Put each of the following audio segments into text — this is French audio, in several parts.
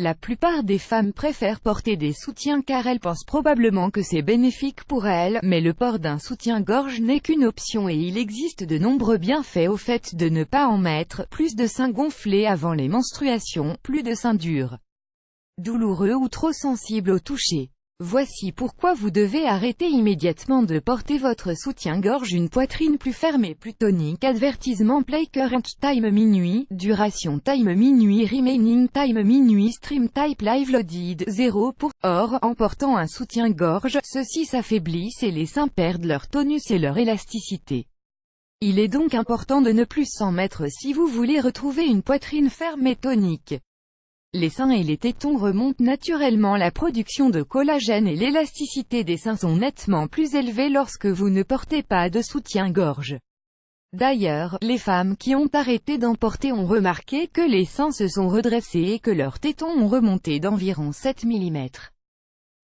La plupart des femmes préfèrent porter des soutiens car elles pensent probablement que c'est bénéfique pour elles, mais le port d'un soutien-gorge n'est qu'une option et il existe de nombreux bienfaits au fait de ne pas en mettre: plus de seins gonflés avant les menstruations, plus de seins durs, douloureux ou trop sensibles au toucher. Voici pourquoi vous devez arrêter immédiatement de porter votre soutien-gorge. Une poitrine plus ferme et plus tonique. Avertissement: play current time minuit, duration time minuit, remaining time minuit, stream type live loaded 0 pour. Or, en portant un soutien-gorge, ceux-ci s'affaiblissent et les seins perdent leur tonus et leur élasticité. Il est donc important de ne plus s'en mettre si vous voulez retrouver une poitrine ferme et tonique. Les seins et les tétons remontent naturellement la production de collagène et l'élasticité des seins sont nettement plus élevées lorsque vous ne portez pas de soutien-gorge. D'ailleurs, les femmes qui ont arrêté d'en porter ont remarqué que les seins se sont redressés et que leurs tétons ont remonté d'environ 7 mm.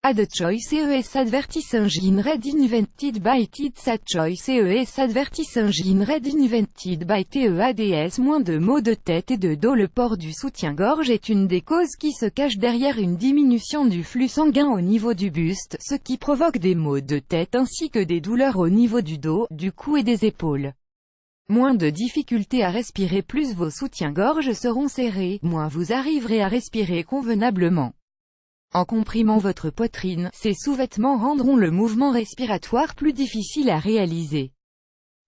Ad choice ES advertising in red invented by TEADS. Ad choice ES advertising in red invented by TEADS. Moins de maux de tête et de dos. Le port du soutien-gorge est une des causes qui se cache derrière une diminution du flux sanguin au niveau du buste, ce qui provoque des maux de tête ainsi que des douleurs au niveau du dos, du cou et des épaules. Moins de difficultés à respirer. Plus vos soutiens-gorge seront serrés, moins vous arriverez à respirer convenablement. En comprimant votre poitrine, ces sous-vêtements rendront le mouvement respiratoire plus difficile à réaliser.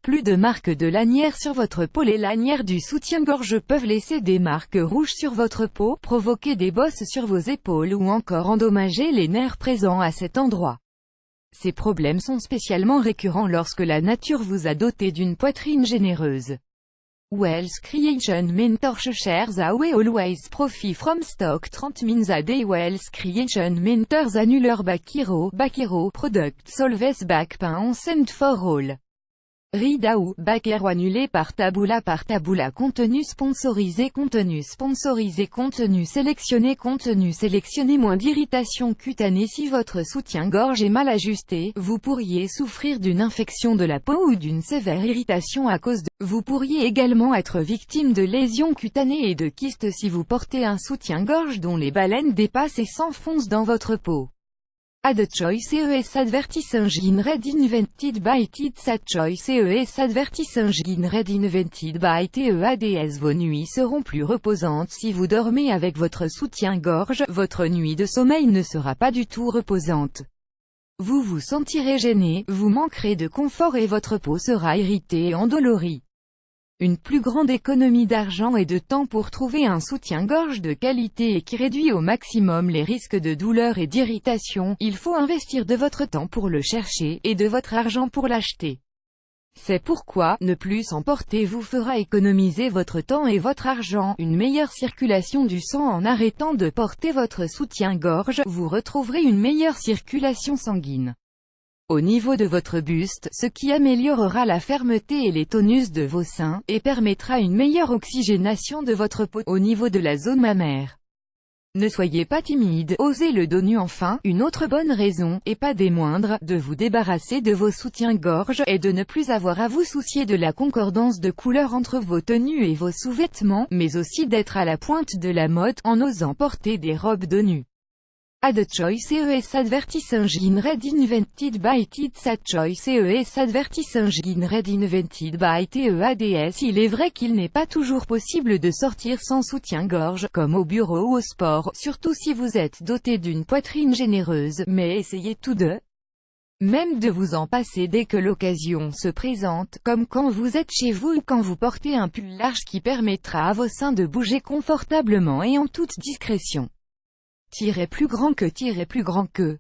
Plus de marques de lanières sur votre peau. Les lanières du soutien-gorge peuvent laisser des marques rouges sur votre peau, provoquer des bosses sur vos épaules ou encore endommager les nerfs présents à cet endroit. Ces problèmes sont spécialement récurrents lorsque la nature vous a doté d'une poitrine généreuse. Wealth Creation Mentor shares away always profit from stock 30 means a day. Wealth Creation Mentors annular back hero product solves back pain sent for all. Read out, back hero annulé par Taboola. Contenu sponsorisé, contenu sélectionné. Moins d'irritation cutanée. Si votre soutien-gorge est mal ajusté, vous pourriez souffrir d'une infection de la peau ou d'une sévère irritation à cause de. Vous pourriez également être victime de lésions cutanées et de kystes si vous portez un soutien-gorge dont les baleines dépassent et s'enfoncent dans votre peau. Ad choice ES advertising in red invented by TEADS. Ad choice ES advertising in red invented by TEADS. Vos nuits seront plus reposantes si vous dormez avec votre soutien-gorge. Votre nuit de sommeil ne sera pas du tout reposante. Vous vous sentirez gêné, vous manquerez de confort et votre peau sera irritée et endolorie. Une plus grande économie d'argent et de temps pour trouver un soutien-gorge de qualité et qui réduit au maximum les risques de douleur et d'irritation. Il faut investir de votre temps pour le chercher, et de votre argent pour l'acheter. C'est pourquoi, ne plus en porter vous fera économiser votre temps et votre argent. Une meilleure circulation du sang. En arrêtant de porter votre soutien-gorge, vous retrouverez une meilleure circulation sanguine au niveau de votre buste, ce qui améliorera la fermeté et les tonus de vos seins, et permettra une meilleure oxygénation de votre peau, au niveau de la zone mammaire. Ne soyez pas timide, osez le dos nu. Enfin, une autre bonne raison, et pas des moindres, de vous débarrasser de vos soutiens-gorge, est de ne plus avoir à vous soucier de la concordance de couleurs entre vos tenues et vos sous-vêtements, mais aussi d'être à la pointe de la mode, en osant porter des robes de nu. Ad choice ES advertising in red invented by TEADS. Ad choice ES advertising in red invented by TEADS. Il est vrai qu'il n'est pas toujours possible de sortir sans soutien-gorge, comme au bureau ou au sport, surtout si vous êtes doté d'une poitrine généreuse, mais essayez tout de même de vous en passer dès que l'occasion se présente, comme quand vous êtes chez vous ou quand vous portez un pull large qui permettra à vos seins de bouger confortablement et en toute discrétion. Plus grand que